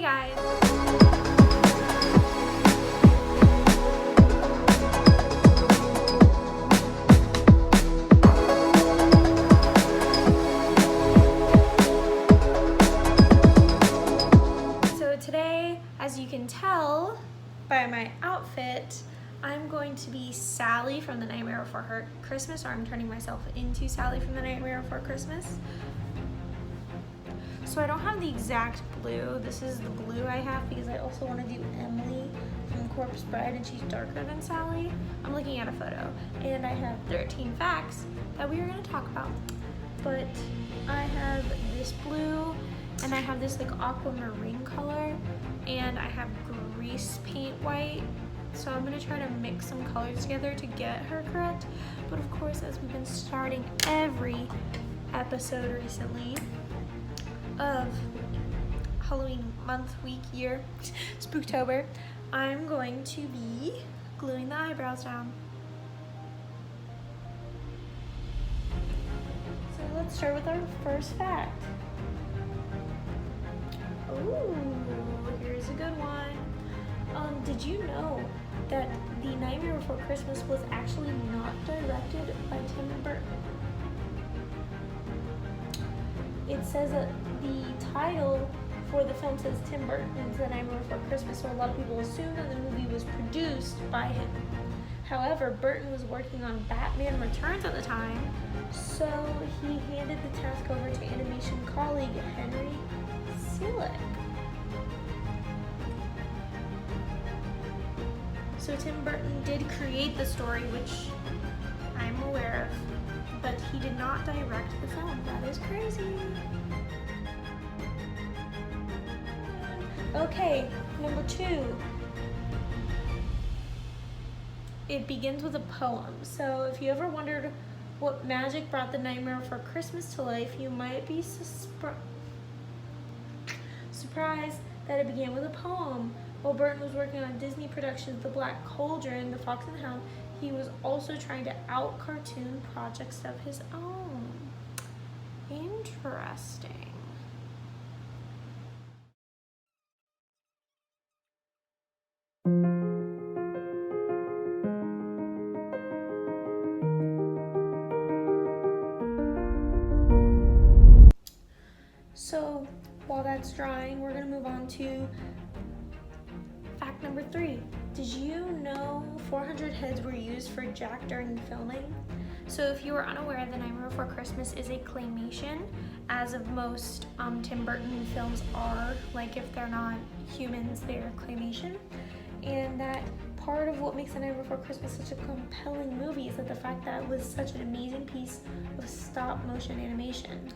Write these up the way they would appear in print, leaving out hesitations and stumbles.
guys! So today, as you can tell by my outfit, I'm going to be Sally from The Nightmare Before Christmas, or I'm turning myself into Sally from The Nightmare Before Christmas. So I don't have the exact blue. This is the blue I have because I also want to do Emily from Corpse Bride, and she's darker than Sally. I'm looking at a photo, and I have 13 facts that we are going to talk about. But I have this blue, and I have this like aquamarine color, and I have grease paint white. So I'm going to try to mix some colors together to get her correct. But of course, as we've been starting every episode recently of Halloween month, week, year, Spooktober, I'm going to be gluing the eyebrows down. So let's start with our first fact. Ooh, here's a good one. Did you know that The Nightmare Before Christmas was actually not directed by Tim Burton? It says that the title for the film says Tim Burton's The Nightmare Before Christmas, so a lot of people assume that the movie was produced by him. However, Burton was working on Batman Returns at the time, so he handed the task over to animation colleague Henry Selick. So Tim Burton did create the story, which I'm aware of, but he did not direct the film. That is crazy. Okay, number 2. It begins with a poem. So if you ever wondered what magic brought The Nightmare Before Christmas to life, you might be surprised that it began with a poem. While Burton was working on Disney productions The Black Cauldron, The Fox and the Hound, he was also trying to out-cartoon projects of his own. Interesting. So while that's drying, we're going to move on to fact number 3. Did you know 400 heads were used for Jack during filming? So if you were unaware, The Nightmare Before Christmas is a claymation, as of most Tim Burton films are. Like, if they're not humans, they're claymation. And that part of what makes The Nightmare Before Christmas such a compelling movie is that the fact that it was such an amazing piece of stop motion animation.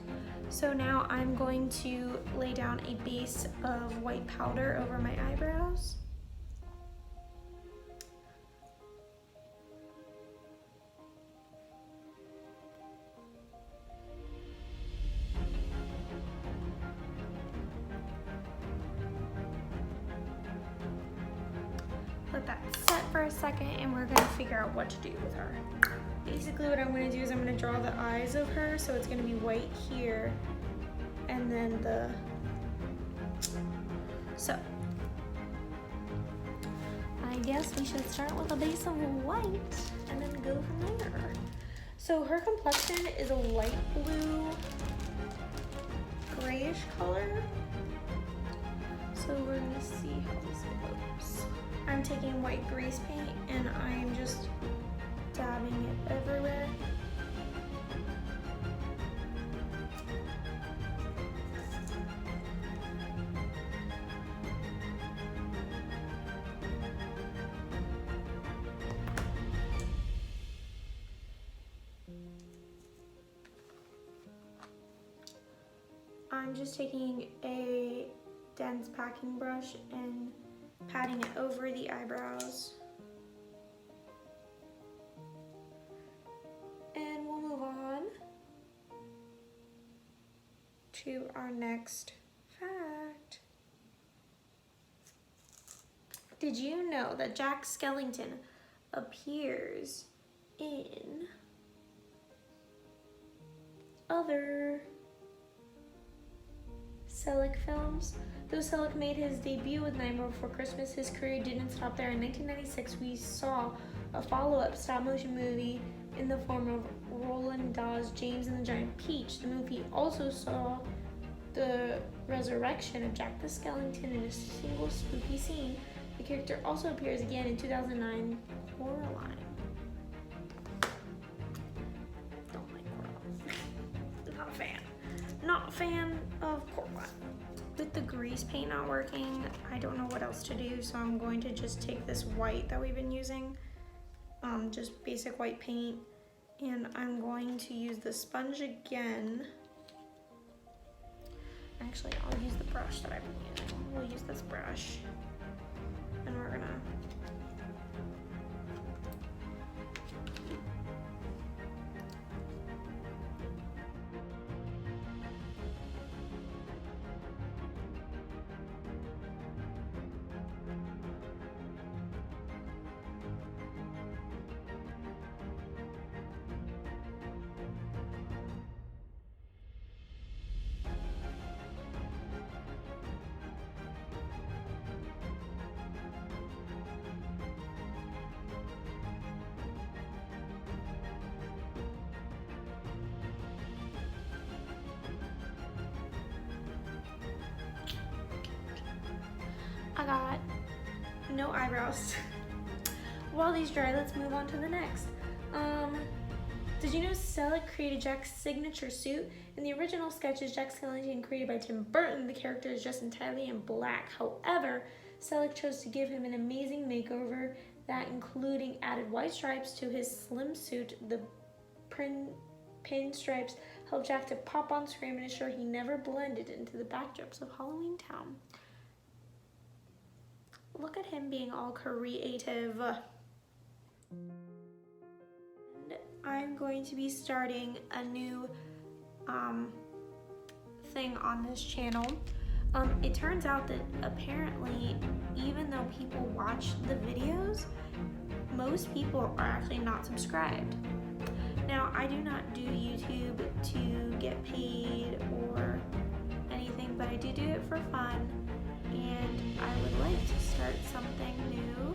So now I'm going to lay down a base of white powder over my eyebrows. Let that set for a second, and we're gonna figure out what to do with her. Basically what I'm gonna do is I'm gonna draw the eyes of her, so it's gonna be white here, and then so I guess we should start with a base of white and then go from there. So her complexion is a light blue, grayish color. So we're gonna see how this goes. I'm taking white grease paint and I'm just dabbing it everywhere. I'm just taking a dense packing brush and patting it over the eyebrows. And we'll move on to our next fact. Did you know that Jack Skellington appears in other Selick films. Though Selick made his debut with Nightmare Before Christmas, his career didn't stop there. In 1996, we saw a follow-up stop-motion movie in the form of Roland Dawes' James and the Giant Peach. The movie also saw the resurrection of Jack the Skellington in a single spooky scene. The character also appears again in 2009 Coraline. Don't like Coraline. Not a fan. Not a fan of Coraline. With the grease paint not working, I don't know what else to do, so I'm going to just take this white that we've been using, just basic white paint, and I'm going to use the sponge again. Actually, I'll use the brush that I've been using. We'll use this brush, and we're gonna I got no eyebrows. While these dry, let's move on to the next. Did you know Selick created Jack's signature suit? In the original sketches, Jack Skellington created by Tim Burton, the character is dressed entirely in black. However, Selick chose to give him an amazing makeover that including added white stripes to his slim suit. The pinstripes helped Jack to pop on screen and ensure he never blended into the backdrops of Halloween Town. Look at him being all creative. And I'm going to be starting a new thing on this channel. It turns out that apparently, even though people watch the videos, most people are actually not subscribed. Now, I do not do YouTube to get paid or anything, but I do it for fun. And I would like to start something new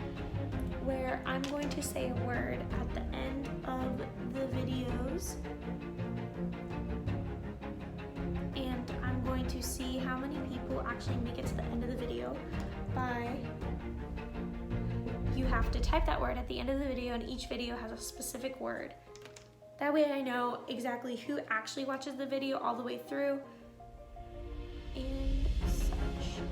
where I'm going to say a word at the end of the videos, and I'm going to see how many people actually make it to the end of the video you have to type that word at the end of the video, and each video has a specific word. That way I know exactly who actually watches the video all the way through and such.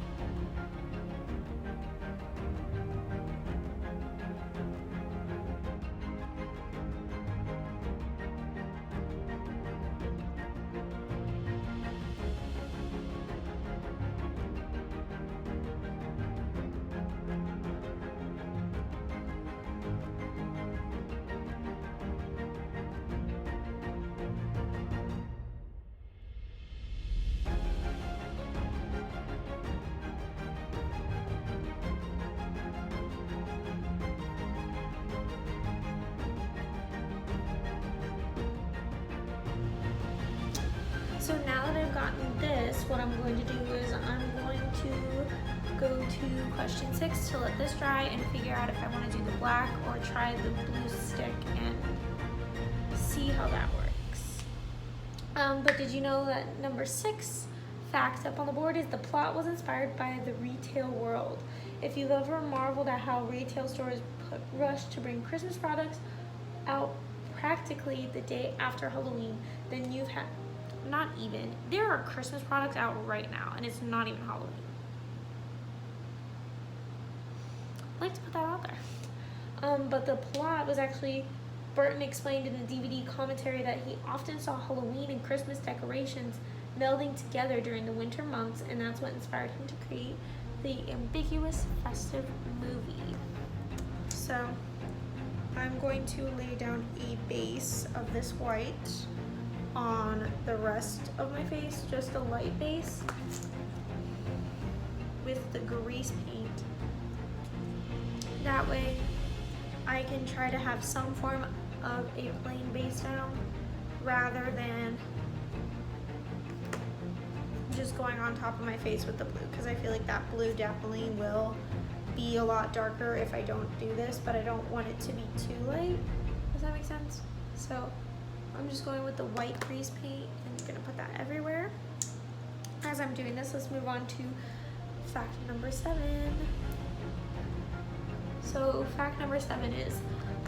So now that I've gotten this, what I'm going to do is I'm going to go to question 6 to let this dry and figure out if I want to do the black or try the blue stick and see how that works. But did you know that number 6 fact up on the board is the plot was inspired by the retail world. If you've ever marveled at how retail stores rush to bring Christmas products out practically the day after Halloween, then you've had there are Christmas products out right now, and it's not even Halloween. I'd like to put that out there. But the plot was actually, Burton explained in the DVD commentary that he often saw Halloween and Christmas decorations melding together during the winter months, and that's what inspired him to create the ambiguous festive movie. So I'm going to lay down a base of this white on the rest of my face, just a light base with the grease paint. That way I can try to have some form of a plain base down rather than just going on top of my face with the blue, because I feel like that blue definitely will be a lot darker if I don't do this, but I don't want it to be too light. Does that make sense? So I'm just going with the white grease paint and I'm gonna put that everywhere. As I'm doing this, let's move on to fact number 7. So fact number 7 is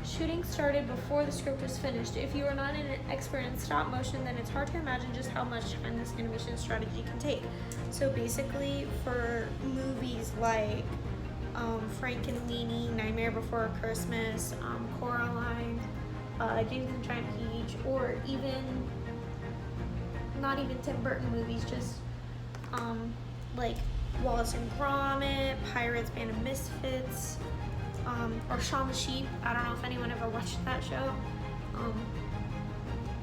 shooting started before the script was finished. If you are not an expert in stop motion, then it's hard to imagine just how much time this animation strategy can take. So basically for movies like Frankenweenie, Nightmare Before Christmas, Coraline, James and the Giant Peach, or even, not even Tim Burton movies, just like Wallace and Gromit, Pirates, Band of Misfits, or Shaun the Sheep. I don't know if anyone ever watched that show.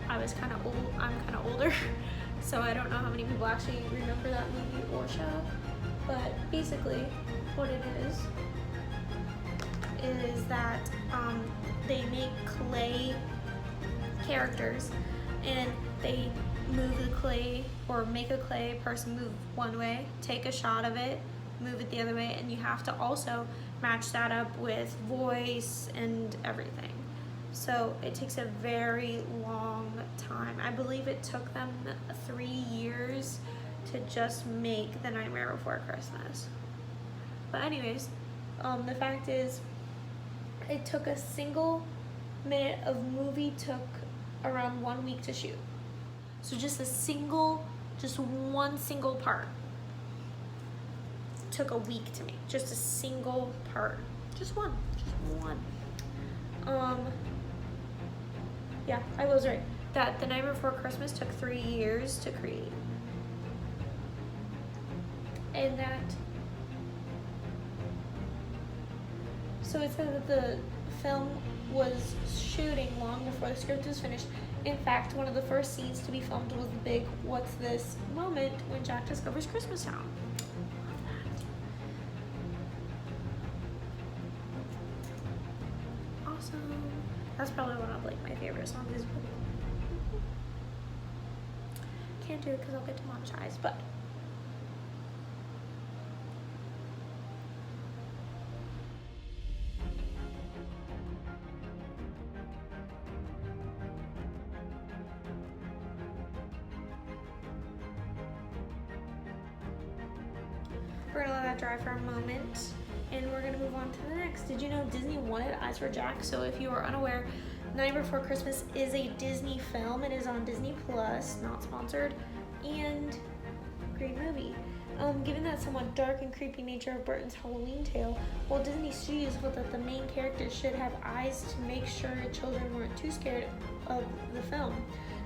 I was kind of old. I'm kind of older, so I don't know how many people actually remember that movie or show. But basically, what it is that they make clay characters, and they move the clay, or make a clay person move one way, take a shot of it, move it the other way, and you have to also match that up with voice and everything. So it takes a very long time. I believe it took them 3 years to just make The Nightmare Before Christmas. But anyways, the fact is, it took a single minute of movie took around 1 week to shoot. So just one single part took a week to make. Just a single part. Just one. Yeah, I was right. That The Nightmare Before Christmas took 3 years to create. And that, so it said that the film was shooting long before the script was finished. In fact, one of the first scenes to be filmed was the big "What's this?" moment when Jack discovers Christmas Town. Love that. Awesome. That's probably one of like my favorite songs. Can't do it because I'll get demonetized, but we're gonna let that dry for a moment, and we're gonna move on to the next. Did you know Disney wanted Eyes for Jack? So if you are unaware, Nightmare Before Christmas is a Disney film. It is on Disney Plus, not sponsored, and great movie. Given that somewhat dark and creepy nature of Burton's Halloween tale, Walt Disney Studios felt that the main characters should have eyes to make sure children weren't too scared of the film.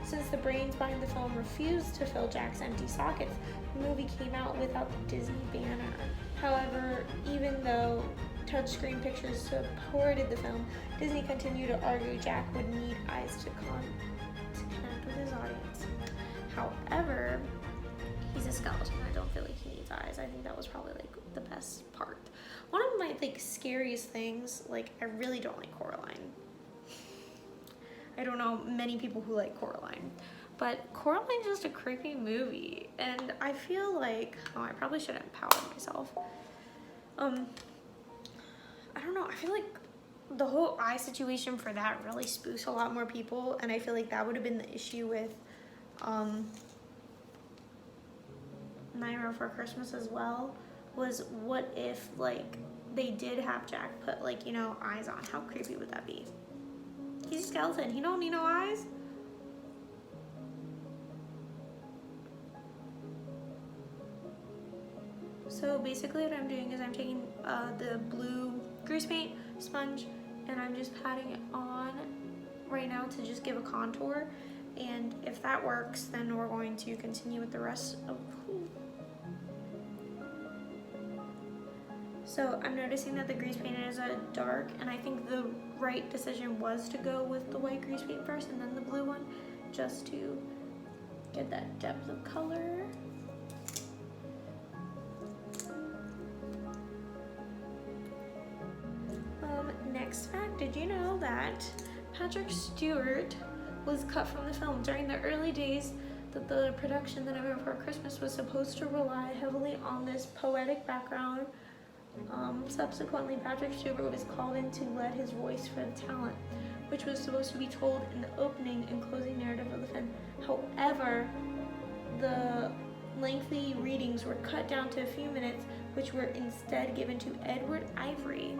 Since the brains behind the film refused to fill Jack's empty sockets, the movie came out without the Disney banner. However, even though touchscreen pictures supported the film, Disney continued to argue Jack would need eyes to connect with his audience. However, he's a skeleton. I don't feel like he needs eyes. I think that was probably like the best part. One of my like scariest things, like I really don't like Coraline. I don't know many people who like Coraline, but Coraline's just a creepy movie, and I feel like, I probably shouldn't empower myself. I don't know, I feel like the whole eye situation for that really spooks a lot more people, and I feel like that would have been the issue with Nightmare Before Christmas as well, was what if like they did have Jack put like, you know, eyes on? How creepy would that be? He's a skeleton. He don't need no eyes. So basically what I'm doing is I'm taking the blue grease paint sponge and I'm just patting it on right now to just give a contour. And if that works, then we're going to continue with the rest of. So I'm noticing that the grease paint is a dark, and I think the right decision was to go with the white grease paint first and then the blue one, just to get that depth of color. Next fact, did you know that Patrick Stewart was cut from the film? During the early days, that the production, The Nightmare Before Christmas, was supposed to rely heavily on this poetic background. Subsequently, Patrick Stewart was called in to lend his voice for the talent, which was supposed to be told in the opening and closing narrative of the film. However, the lengthy readings were cut down to a few minutes, which were instead given to Edward Ivory,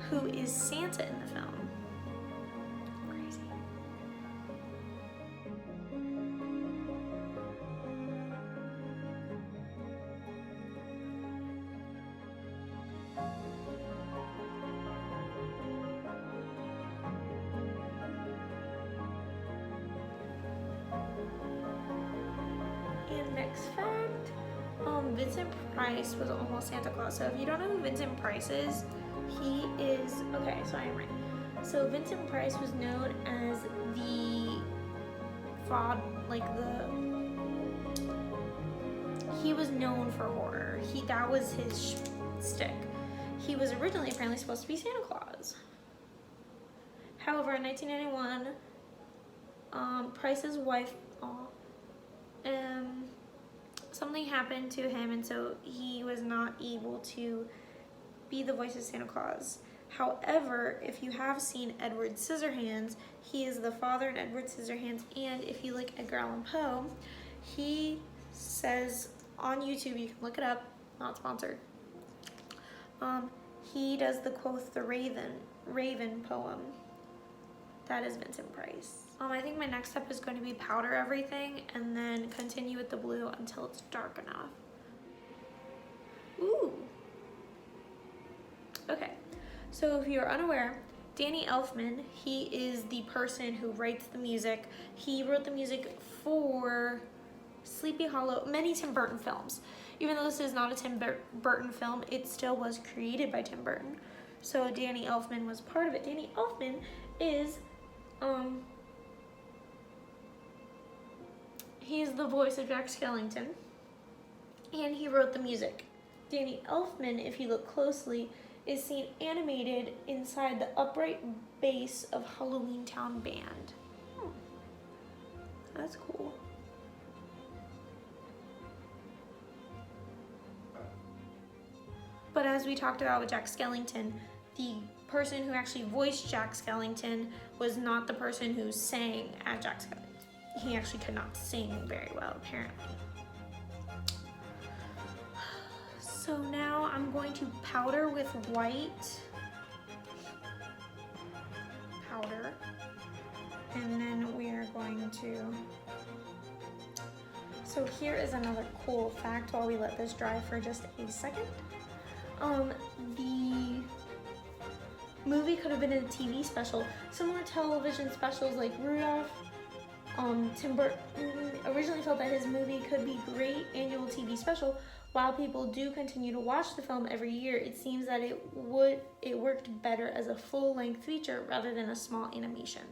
who is Santa in the film. Crazy. And next fact, Vincent Price was almost Santa Claus. So if you don't know who Vincent Price is, he is, okay, so I am right. So Vincent Price was known as the he was known for horror. That was his shtick. He was originally apparently supposed to be Santa Claus. However, in 1991, Price's wife, something happened to him, and so he was not able to be the voice of Santa Claus. However, if you have seen Edward Scissorhands, he is the father in Edward Scissorhands, and if you like Edgar Allan Poe, he says on YouTube, you can look it up, not sponsored, he does the quote, the Raven poem. That is Vincent Price. I think my next step is going to be powder everything and then continue with the blue until it's dark enough. Ooh. Okay, so if you're unaware, Danny Elfman, he is the person who writes the music. He wrote the music for Sleepy Hollow, many Tim Burton films. Even though this is not a Tim Burton film, it still was created by Tim Burton. So Danny Elfman was part of it. Danny Elfman is, he's the voice of Jack Skellington, and he wrote the music. Danny Elfman, if you look closely, is seen animated inside the upright bass of Halloween Town Band. That's cool. But as we talked about with Jack Skellington, the person who actually voiced Jack Skellington was not the person who sang as Jack Skellington. He actually could not sing very well, apparently. So now I'm going to powder with white powder, and then we are going to, so here is another cool fact while we let this dry for just a second. The movie could have been a TV special. Similar television specials like Rudolph, Tim Burton originally felt that his movie could be a great annual TV special. While people do continue to watch the film every year, it seems that it worked better as a full-length feature rather than a small animation.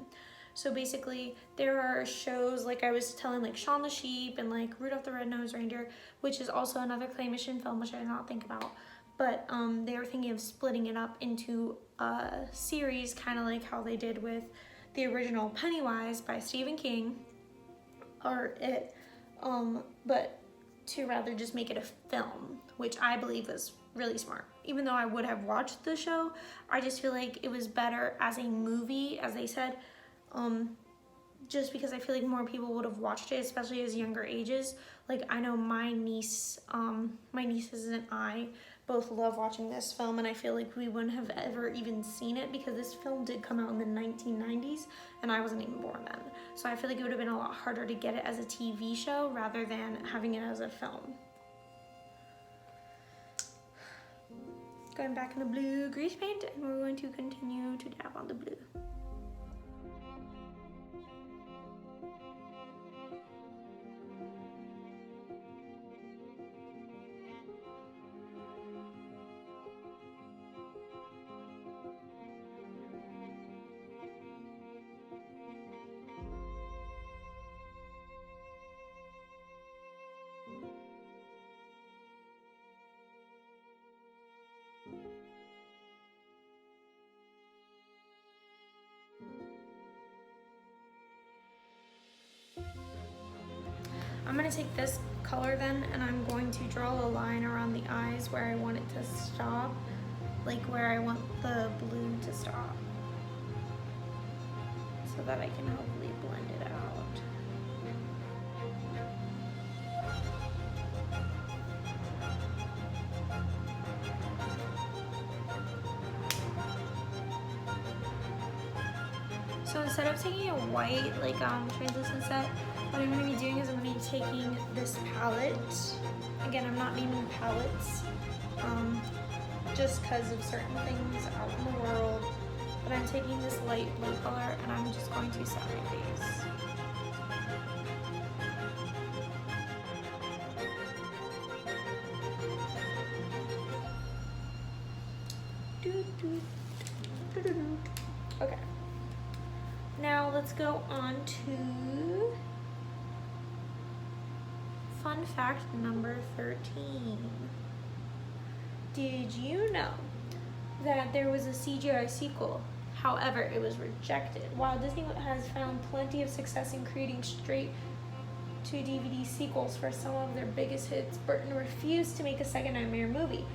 So basically, there are shows like I was telling, like Shaun the Sheep and like Rudolph the Red-Nosed Reindeer, which is also another claymation film, which I did not think about. But they were thinking of splitting it up into a series, kind of like how they did with the original Pennywise by Stephen King, but to rather just make it a film, which I believe was really smart. Even though I would have watched the show, I just feel like it was better as a movie, as they said, just because I feel like more people would have watched it, especially as younger ages. Like I know my nieces and I both love watching this film, and I feel like we wouldn't have ever even seen it because this film did come out in the 1990s and I wasn't even born then. So I feel like it would have been a lot harder to get it as a TV show rather than having it as a film. Going back in the blue grease paint, and we're going to continue to dab on the blue. I'm gonna take this color then, and I'm going to draw a line around the eyes where I want it to stop, like where I want the blue to stop, so that I can hopefully blend it out. So instead of taking a white, like translucent set, what I'm going to be doing is I'm going to be taking this palette. Again, I'm not naming palettes, just because of certain things out in the world. But I'm taking this light blue color and I'm just going to set my face. Okay. Now let's go on to fun fact number 13. Did you know that there was a CGI sequel? However, it was rejected. While Disney has found plenty of success in creating straight to DVD sequels for some of their biggest hits, Burton refused to make a second Nightmare movie.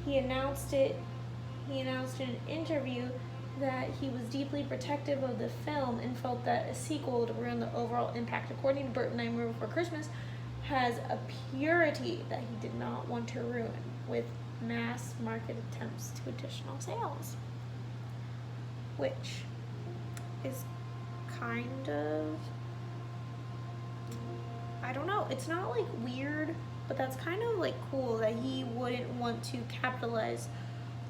He announced in an interview that he was deeply protective of the film and felt that a sequel would ruin the overall impact. According to Burton, Nightmare Before Christmas has a purity that he did not want to ruin with mass market attempts to additional sales, which is kind of, I don't know, it's not like weird, but that's kind of like cool that he wouldn't want to capitalize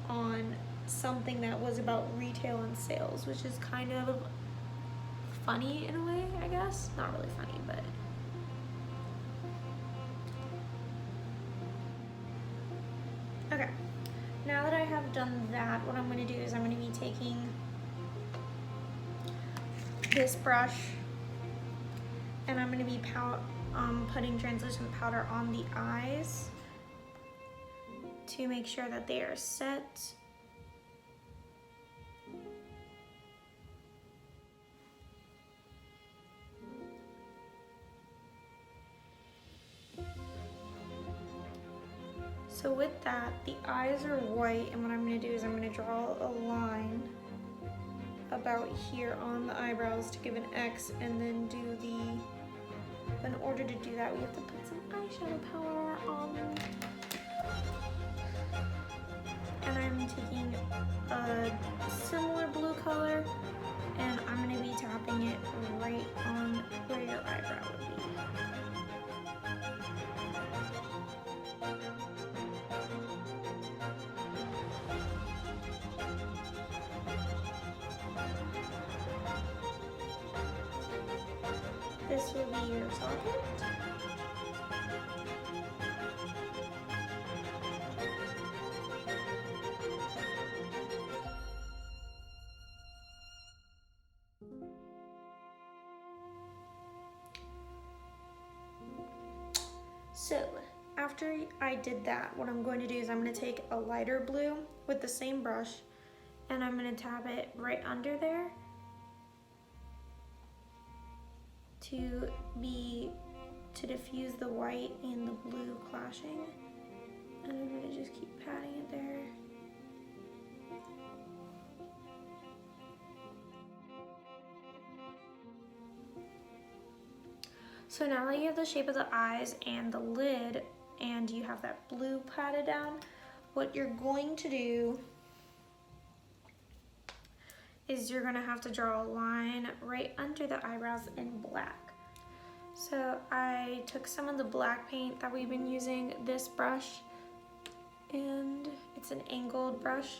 on something that was about retail and sales, which is kind of funny in a way, I guess. Not really funny, but okay. Now that I have done that, what I'm going to do is I'm going to be taking this brush and I'm going to be putting translucent powder on the eyes to make sure that they are set. So with that, the eyes are white, and what I'm going to do is I'm going to draw a line about here on the eyebrows to give an X, and then do the, but in order to do that we have to put some eyeshadow powder on them. And I'm taking a similar blue color, and I'm going to be tapping it right on where your eyebrow would be. This will be your socket. So after I did that, what I'm going to do is I'm going to take a lighter blue with the same brush and I'm going to tap it right under there to diffuse the white and the blue clashing. And I'm going to just keep patting it there. So now that you have the shape of the eyes and the lid and you have that blue patted down, what you're going to do is you're gonna have to draw a line right under the eyebrows in black. So I took some of the black paint that we've been using, this brush, and it's an angled brush,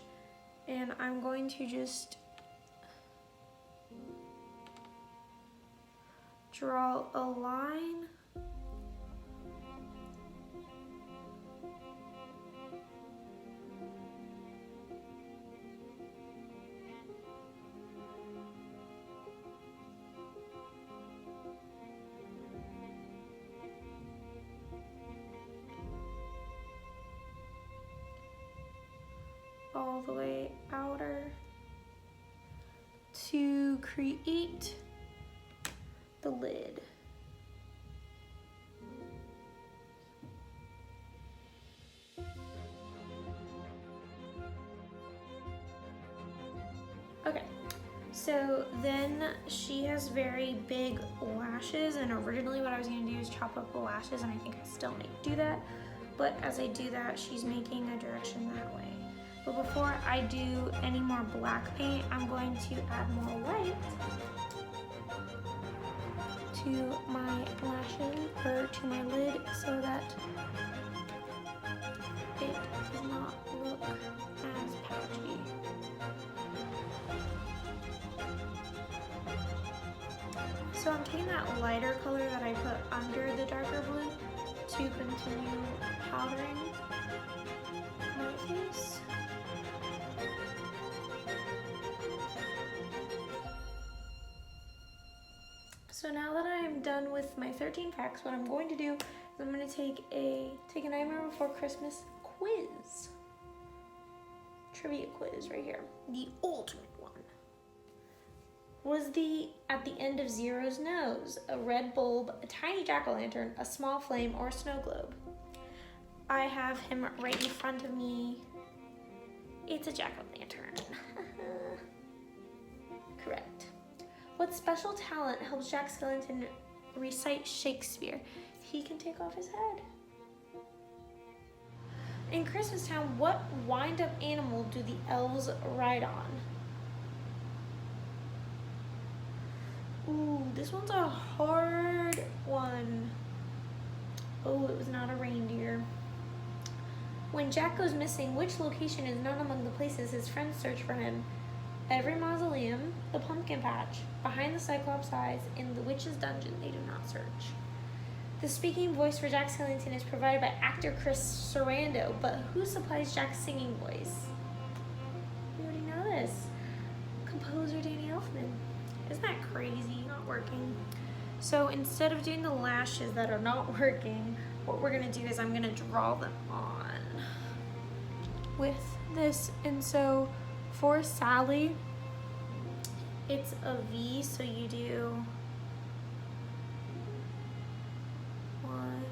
and I'm going to just draw a line all the way outer to create the lid. Okay, so then she has very big lashes, and originally what I was gonna do is chop up the lashes, and I think I still may do that, but as I do that, she's making a direction that way. But before I do any more black paint, I'm going to add more white to my lashes, or to my lid, so that it does not look as patchy. So I'm taking that lighter color that I put under the darker blue to continue powdering my face. So now that I'm done with my 13 facts, what I'm going to do is I'm going to take a Nightmare Before Christmas quiz. Trivia quiz right here. The ultimate one. Was at the end of Zero's nose a red bulb, a tiny jack-o'-lantern, a small flame, or a snow globe? I have him right in front of me. It's a jack-o'-lantern. Correct. What special talent helps Jack Skellington recite Shakespeare? He can take off his head. In Christmastown, what wind-up animal do the elves ride on? Ooh, this one's a hard one. Oh, it was not a reindeer. When Jack goes missing, which location is known among the places his friends search for him? Every mausoleum, the pumpkin patch, behind the Cyclops' eyes, in the witch's dungeon, they do not search. The speaking voice for Jack Skellington is provided by actor Chris Sarandon, but who supplies Jack's singing voice? We already know this. Composer Danny Elfman. Isn't that crazy? Not working. So instead of doing the lashes that are not working, what we're gonna do is I'm gonna draw them on with this. And so for Sally, it's a V, so you do 1,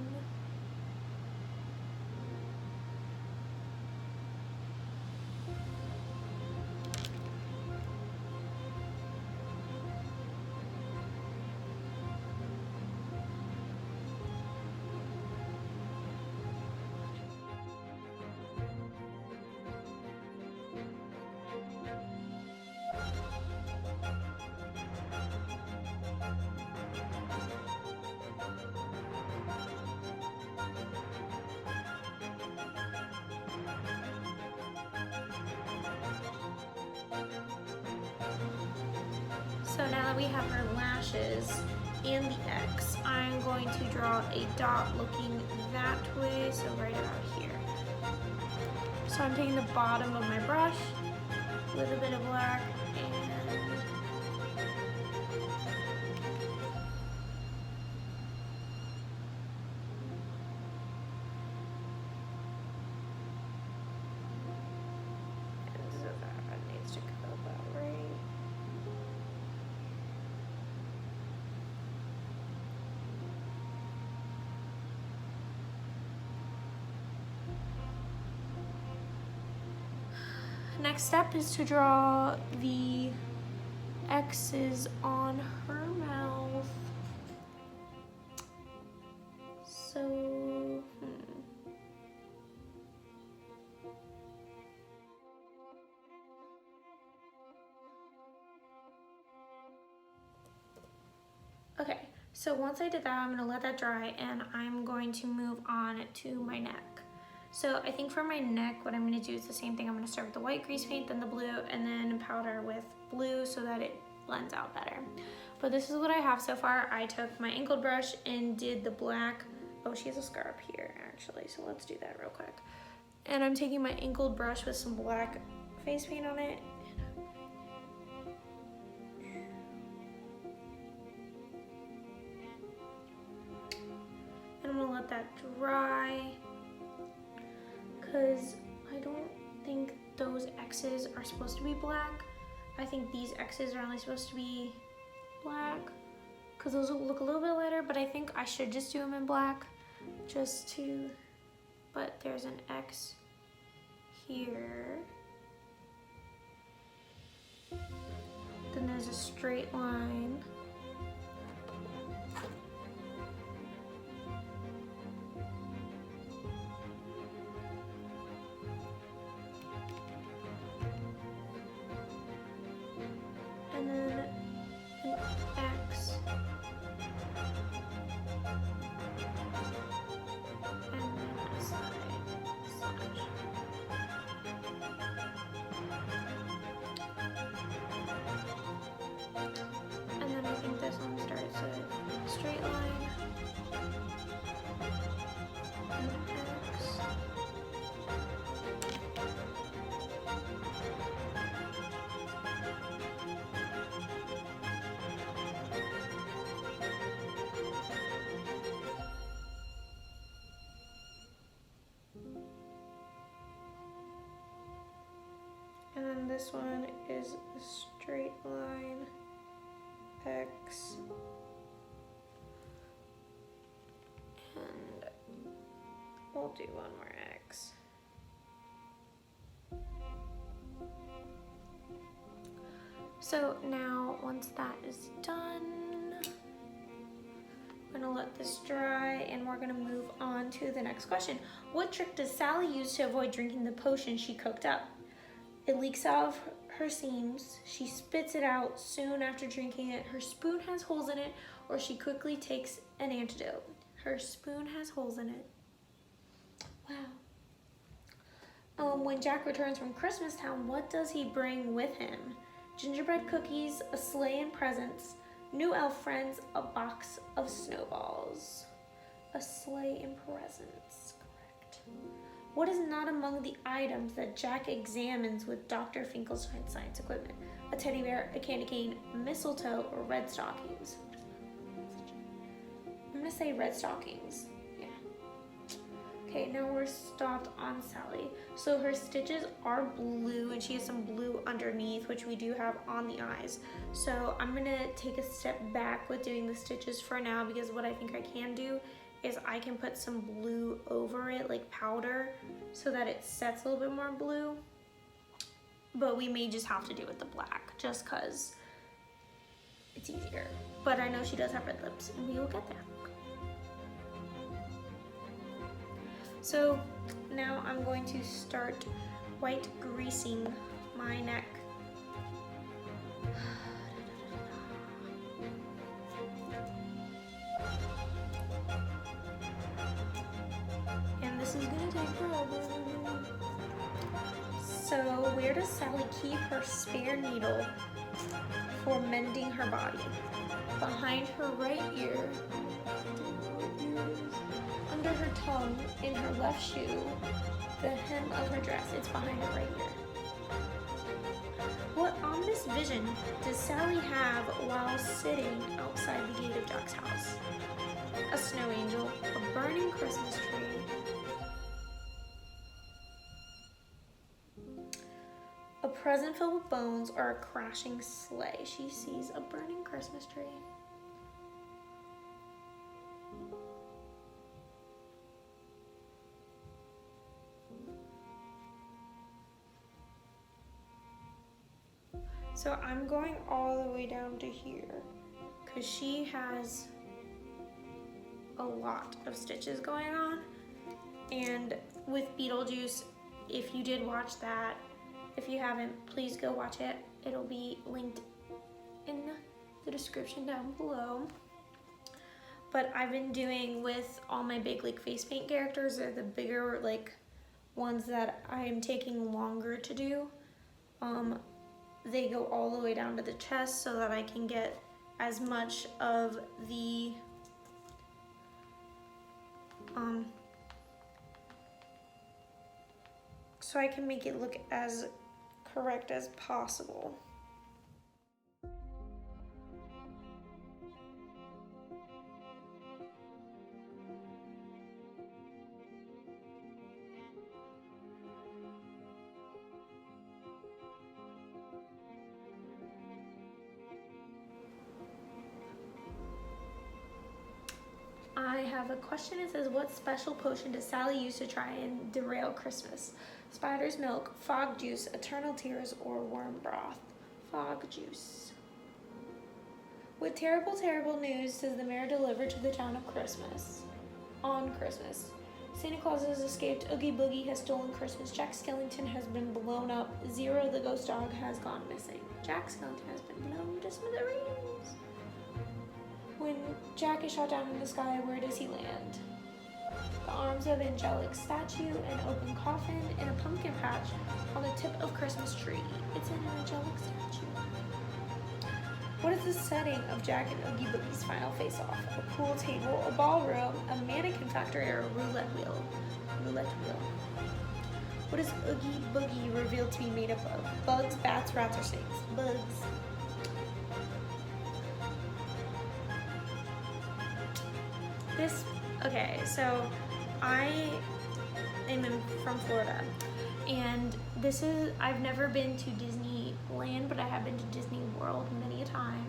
so now that we have our lashes and the X, I'm going to draw a dot looking that way, so right about here. So I'm taking the bottom of my brush with a bit of black and so that needs to go about right. Next step is to draw the X's on her mouth. So, Okay, so once I did that, I'm gonna let that dry and I'm going to move on to my neck. So I think for my neck, what I'm gonna do is the same thing. I'm gonna start with the white grease paint, then the blue, and then powder with blue so that it blends out better. But this is what I have so far. I took my angled brush and did the black. Oh, she has a scar up here actually, so let's do that real quick. And I'm taking my angled brush with some black face paint on it. And I'm gonna let that dry, because I don't think those X's are supposed to be black. I think these X's are only supposed to be black, because those will look a little bit lighter, but I think I should just do them in black, just to, but there's an X here. straight line. And then an X. And then a side slash. And then I think this one starts a straight line. An X. And then this one is a straight line, X, and we'll do one more X. So now, once that is done, we're gonna let this dry and we're gonna move on to the next question. What trick does Sally use to avoid drinking the potion she cooked up? It leaks out of her seams. She spits it out soon after drinking it. Her spoon has holes in it, or she quickly takes an antidote. Her spoon has holes in it. Wow. When Jack returns from Christmastown, what does he bring with him? Gingerbread cookies, a sleigh and presents, new elf friends, a box of snowballs. A sleigh and presents, correct. What is not among the items that Jack examines with Dr. Finkelstein's science equipment? A teddy bear, a candy cane, mistletoe, or red stockings? I'm gonna say red stockings. Yeah. Okay, now we're stopped on Sally. So her stitches are blue and she has some blue underneath, which we do have on the eyes. So I'm gonna take a step back with doing the stitches for now, because what I think I can do is I can put some blue over it, like powder, so that it sets a little bit more blue. But we may just have to do it with the black, just cause it's easier. But I know she does have red lips, and we will get there. So now I'm going to start white greasing my neck. And this is gonna take forever. So where does Sally keep her spare needle for mending her body? Behind her right ear, under her tongue, in her left shoe, the hem of her dress. It's behind her right ear. What ominous vision does Sally have while sitting outside the gate of Jack's house? A snow angel, a burning Christmas tree, a present filled with bones, or a crashing sleigh. She sees a burning Christmas tree. So I'm going all the way down to here because she has a lot of stitches going on. And with Beetlejuice, if you did watch that, if you haven't, please go watch it. It'll be linked in the description down below. But I've been doing with all my big like face paint characters, they're the bigger like ones that I'm taking longer to do. They go all the way down to the chest so that I can get as much of the so I can make it look as correct as possible. I have a question. It says, what special potion does Sally use to try and derail Christmas? Spider's milk, fog juice, eternal tears, or worm broth? Fog juice. What terrible, terrible news does the mayor deliver to the town of Christmas? On Christmas. Santa Claus has escaped. Oogie Boogie has stolen Christmas. Jack Skellington has been blown up. Zero the ghost dog has gone missing. Jack Skellington has been blown to smithereens. When Jack is shot down in the sky, where does he land? The arms of angelic statue, an open coffin, and a pumpkin patch on the tip of Christmas tree. It's an angelic statue. What is the setting of Jack and Oogie Boogie's final face-off? A pool table, a ballroom, a mannequin factory, or a roulette wheel? Roulette wheel. What is Oogie Boogie revealed to be made up of? Bugs, bats, rats, or snakes? Bugs. Okay, so I am from Florida, and I've never been to Disneyland, but I have been to Disney World many a time.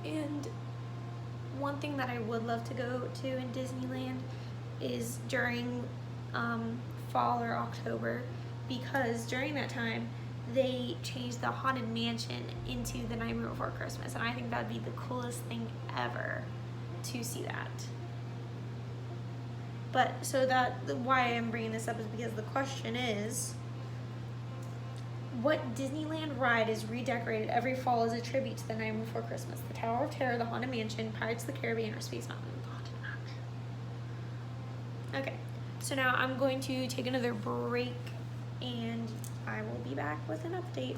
And one thing that I would love to go to in Disneyland is during fall or October, because during that time they changed the Haunted Mansion into the Nightmare Before Christmas, and I think that'd be the coolest thing ever to see that. But so why I'm bringing this up is because the question is, what Disneyland ride is redecorated every fall as a tribute to the Nightmare Before Christmas? The Tower of Terror, the Haunted Mansion, Pirates of the Caribbean, or Space Mountain? Okay, so now I'm going to take another break, and I will be back with an update.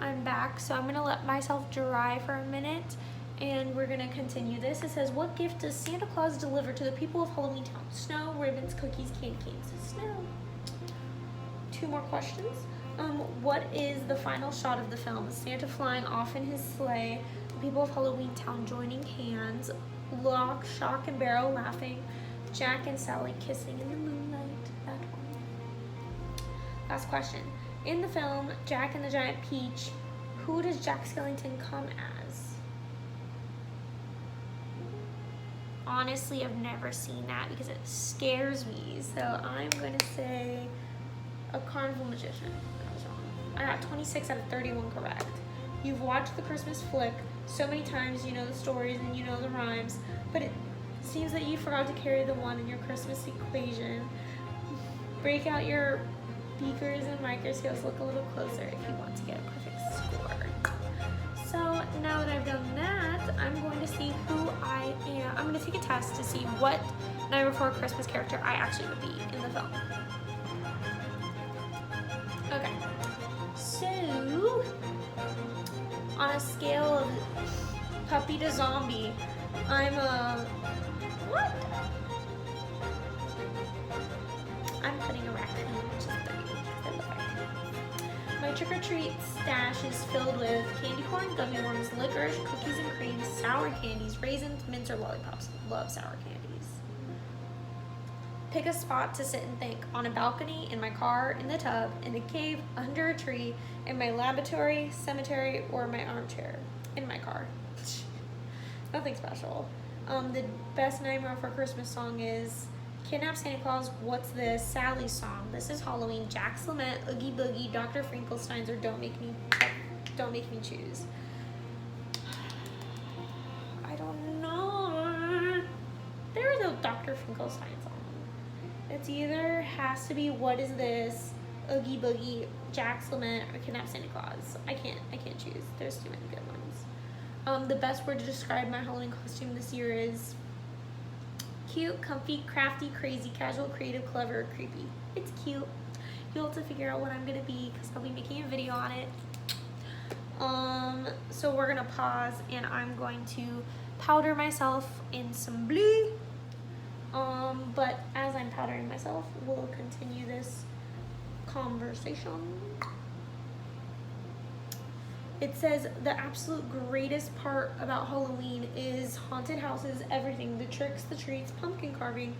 I'm back, so I'm gonna let myself dry for a minute, and we're gonna continue this. It says, what gift does Santa Claus deliver to the people of Halloween Town? Snow, ribbons, cookies, candy canes. Snow. 2 more questions. What is the final shot of the film? Santa flying off in his sleigh, the people of Halloween Town joining hands, Lock, Shock, and Barrel laughing, Jack and Sally kissing in the moonlight. That one. Last question. In the film, Jack and the Giant Peach, who does Jack Skellington come as? Honestly, I've never seen that because it scares me. So I'm going to say a carnival magician. I was wrong. I got 26 out of 31 correct. You've watched the Christmas flick so many times, you know the stories and you know the rhymes, but it seems that you forgot to carry the 1 in your Christmas equation. Break out your beakers and microscopes, look a little closer if you want to get a perfect score. So now that I've done that, I'm going to see who I am. I'm going to take a test to see what Night Before Christmas character I actually would be in the film. Okay, so on a scale of puppy to zombie, I'm a, what? I'm putting a raccoon, which is 30, because I look like it. My trick-or-treat stash is filled with candy corn, gummy worms, licorice, cookies and cream, sour candies, raisins, mints, or lollipops. Love sour candies. Pick a spot to sit and think. On a balcony, in my car, in the tub, in a cave, under a tree, in my laboratory, cemetery, or my armchair. In my car. Nothing special. The best Nightmare Before Christmas song is Kidnap Santa Claus, What's This, Sally's Song, This Is Halloween, Jack's Lament, Oogie Boogie, Dr. Finkelstein's, or Don't Make Me Choose. I don't know. There is no Dr. Finkelstein song. It's either has to be What Is This, Oogie Boogie, Jack's Lament, or Kidnap Santa Claus. I can't choose. There's too many good ones. The best word to describe my Halloween costume this year is cute, comfy, crafty, crazy, casual, creative, clever, or creepy. It's cute. You'll have to figure out what I'm gonna be because I'll be making a video on it. So we're gonna pause and I'm going to powder myself in some blue. But as I'm powdering myself, we'll continue this conversation. It says the absolute greatest part about Halloween is haunted houses, everything, the tricks, the treats, pumpkin carving,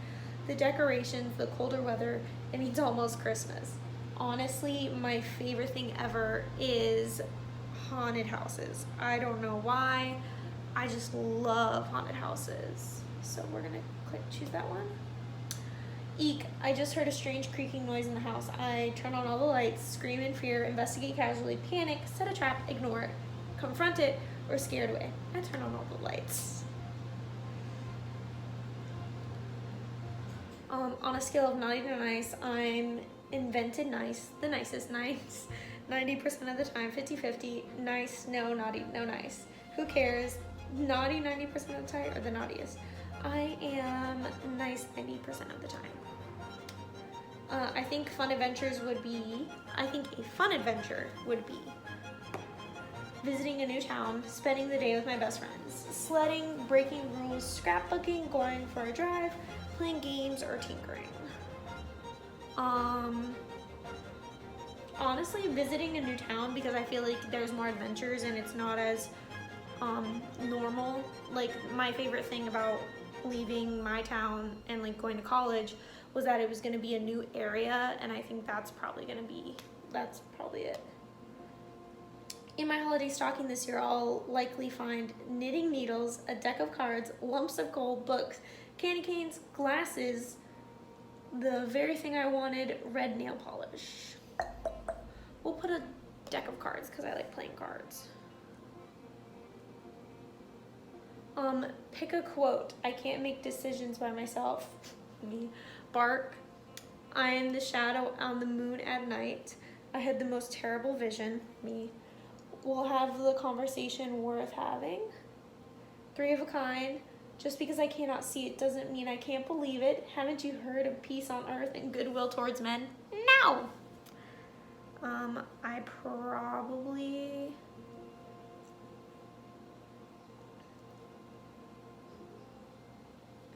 the decorations, the colder weather. It means almost Christmas. Honestly, my favorite thing ever is haunted houses. I don't know why. I just love haunted houses. So we're gonna choose that one. Eek, I just heard a strange creaking noise in the house. I turn on all the lights, scream in fear, investigate casually, panic, set a trap, ignore it, confront it, or scared away. I turn on all the lights. On a scale of naughty to nice, I'm invented nice, the nicest nice, 90% of the time, 50-50, nice, no, naughty, no nice. Who cares? Naughty 90% of the time or the naughtiest? I am nice 90% of the time. I think a fun adventure would be visiting a new town, spending the day with my best friends, sledding, breaking rules, scrapbooking, going for a drive, playing games, or tinkering. Honestly, visiting a new town, because I feel like there's more adventures and it's not as normal. Like, my favorite thing about leaving my town and like going to college was that it was going to be a new area, and I think that's probably it. In my holiday stocking this year, I'll likely find knitting needles, a deck of cards, lumps of gold, books, candy canes, glasses, the very thing I wanted, red nail polish. We'll put a deck of cards because I like playing cards. Pick a quote. I can't make decisions by myself. Me. Bark. I am the shadow on the moon at night. I had the most terrible vision. Me. We'll have the conversation worth having. 3 of a kind. Just because I cannot see it doesn't mean I can't believe it. Haven't you heard of peace on earth and goodwill towards men? No! I probably...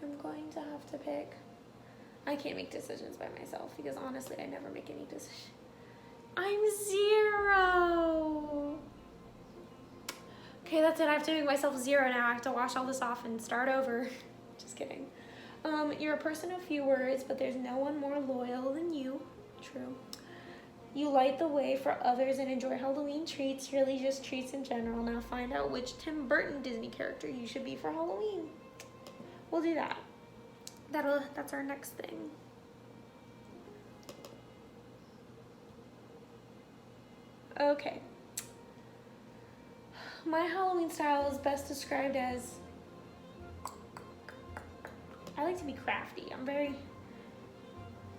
I'm going to have to pick... I can't make decisions by myself because honestly, I never make any decisions. I'm 0! Okay, that's it. I have to make myself 0 now. I have to wash all this off and start over. Just kidding. You're a person of few words, but there's no one more loyal than you. True. You light the way for others and enjoy Halloween treats, really just treats in general. Now find out which Tim Burton Disney character you should be for Halloween. We'll do that. That's our next thing. Okay. My Halloween style is best described as, I like to be crafty.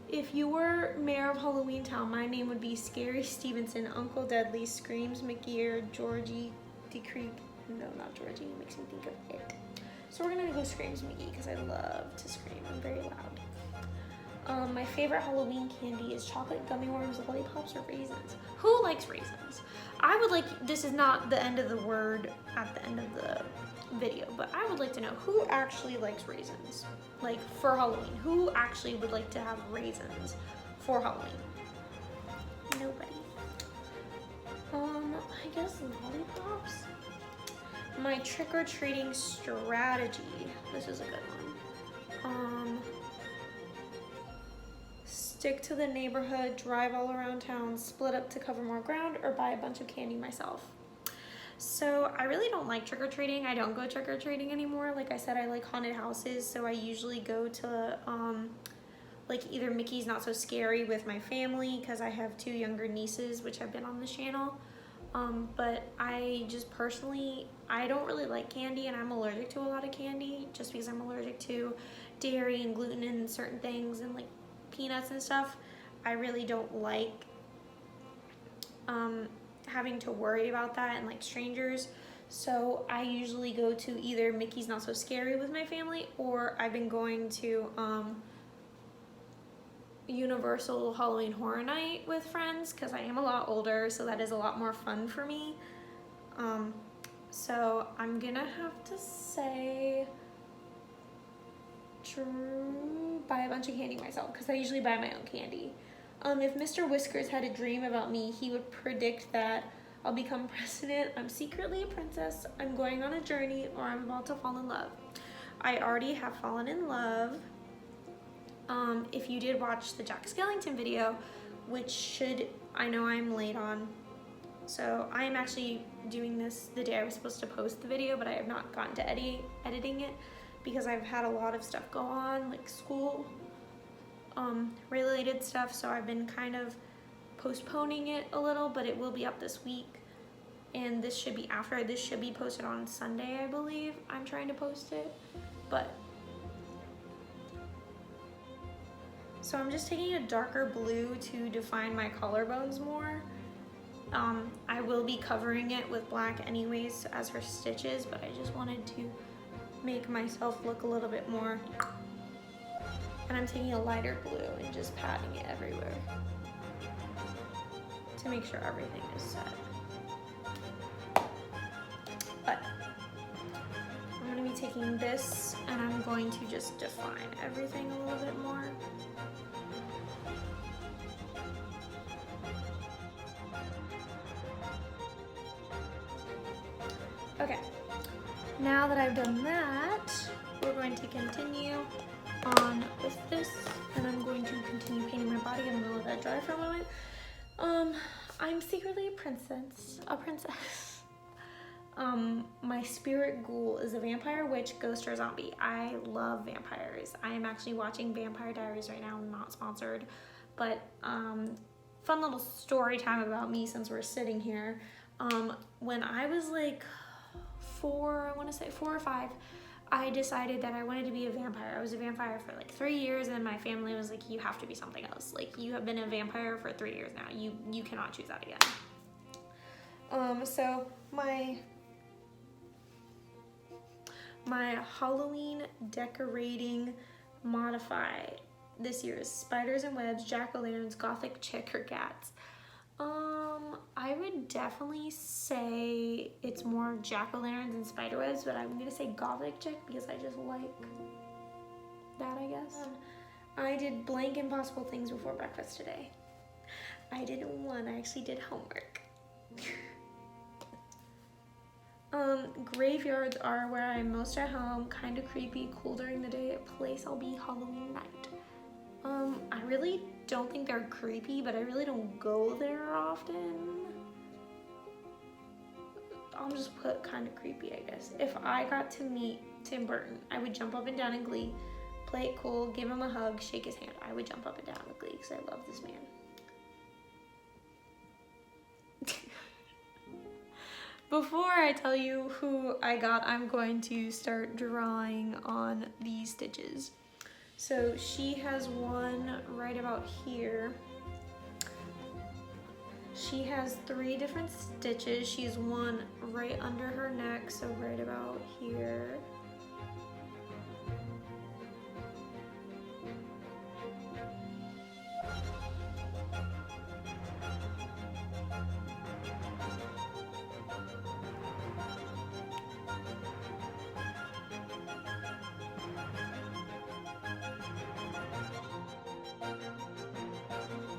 If you were mayor of Halloween Town, my name would be Scary Stevenson, Uncle Deadly, Screams McGear, Georgie DeCreep. No, not Georgie, it makes me think of it. So we're gonna go Screams McGee because I love to scream. I'm very loud. My favorite Halloween candy is chocolate gummy worms, lollipops, or raisins. Who likes raisins? I would like, this is not the end of the word at the end of the video, but I would like to know who actually likes raisins, like for Halloween. Who actually would like to have raisins for Halloween? Nobody. I guess lollipops. My trick-or-treating strategy. This is a good one. Stick to the neighborhood, drive all around town, split up to cover more ground, or buy a bunch of candy myself. So I really don't like trick-or-treating. I don't go trick-or-treating anymore. Like I said, I like haunted houses, so I usually go to like either Mickey's Not So Scary with my family because I have 2 younger nieces which have been on the channel. But I just personally, I don't really like candy, and I'm allergic to a lot of candy just because I'm allergic to dairy and gluten and certain things and like peanuts and stuff. I really don't like having to worry about that and like strangers. So I usually go to either Mickey's Not So Scary with my family, or I've been going to Universal Halloween Horror Night with friends because I am a lot older, so that is a lot more fun for me. So I'm gonna have to say buy a bunch of candy myself because I usually buy my own candy. If Mr. Whiskers had a dream about me, he would predict that I'll become president, I'm secretly a princess, I'm going on a journey, or I'm about to fall in love. I already have fallen in love. If you did watch the Jack Skellington video, which I know I'm late on, so I am actually doing this the day I was supposed to post the video, but I have not gotten to editing it because I've had a lot of stuff go on, like school. related stuff, so I've been kind of postponing it a little, but it will be up this week. And this should be after. This should be posted on Sunday, I believe. I'm trying to post it, but. So I'm just taking a darker blue to define my collarbones more. I will be covering it with black anyways as her stitches, but I just wanted to make myself look a little bit more. And I'm taking a lighter blue and just patting it everywhere to make sure everything is set. But I'm going to be taking this and I'm going to just define everything a little bit more. Okay, now that I've done that, we're going to continue on with this, and I'm going to continue painting my body. I'm gonna let that dry for a moment. I'm secretly a princess. My spirit ghoul is a vampire, witch, ghost, or zombie. I love vampires. I am actually watching Vampire Diaries right now, not sponsored, but fun little story time about me since we're sitting here. When I was like 4 or 5, I decided that I wanted to be a vampire. I was a vampire for like 3 years, and my family was like, you have to be something else. Like, you have been a vampire for 3 years now. You cannot choose that again. So my Halloween decorating modify this year is spiders and webs, jack-o'-lanterns, gothic chick, or cats. I would definitely say it's more jack-o'-lanterns and spider webs, but I'm gonna say gothic chick because I just like that, I guess. I did blank impossible things before breakfast today. I did one, I actually did homework. Graveyards are where I'm most at home, kind of creepy, cool during the day, a place I'll be Halloween night. I really don't think they're creepy, but I really don't go there often. I'll just put kind of creepy, I guess. If I got to meet Tim Burton, I would jump up and down in glee, play it cool, give him a hug, shake his hand. I would jump up and down with glee because I love this man. Before I tell you who I got, I'm going to start drawing on these stitches. So she has one right about here. She has 3 different stitches. She has one right under her neck, so right about here.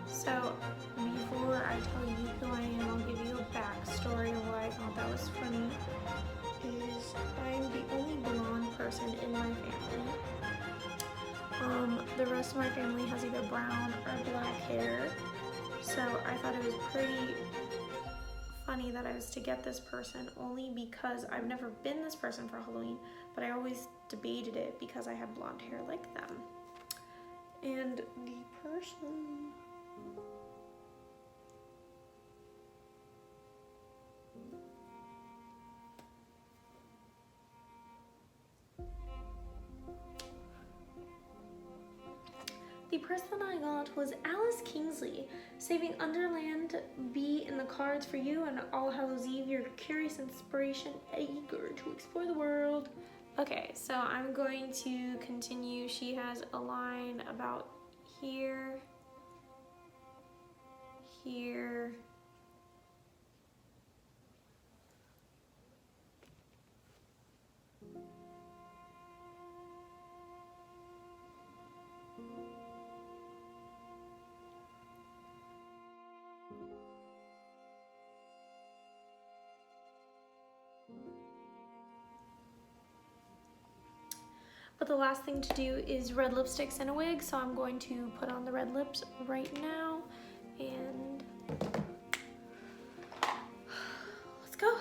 So before I tell you who I am, I'll give you a backstory of why I thought that was funny. Is I'm the only blonde person in my family. The rest of my family has either brown or black hair. So I thought it was pretty funny that I was to get this person only because I've never been this person for Halloween, but I always debated it because I have blonde hair like them. And the person... The person I got was Alice Kingsley. Saving Underland be in the cards for you on All Hallows Eve. Your curious inspiration, eager to explore the world. Okay, so I'm going to continue. She has a line about here, here, but the last thing to do is red lipsticks and a wig, so I'm going to put on the red lips right now, and let's go.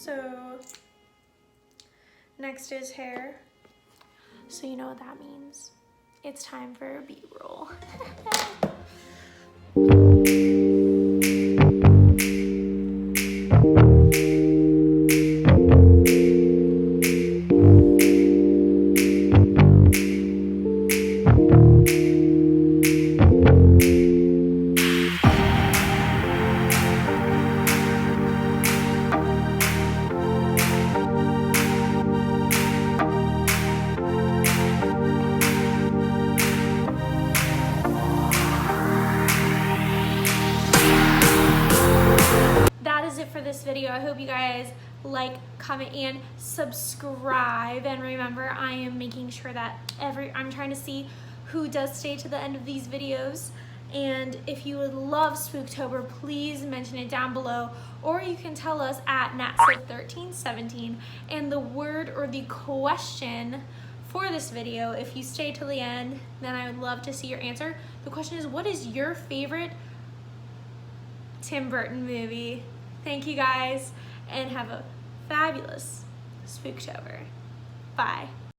So next is hair. So you know what that means. It's time for B-roll. That is it for this video. I hope you guys like, comment, and subscribe. And remember, I am making sure that I'm trying to see who does stay to the end of these videos. And if you would love Spooktober, please mention it down below, or you can tell us at natso1317. And the word or the question for this video, if you stay till the end, then I would love to see your answer. The question is, what is your favorite Tim Burton movie? Thank you guys, and have a fabulous Spooktober. Bye.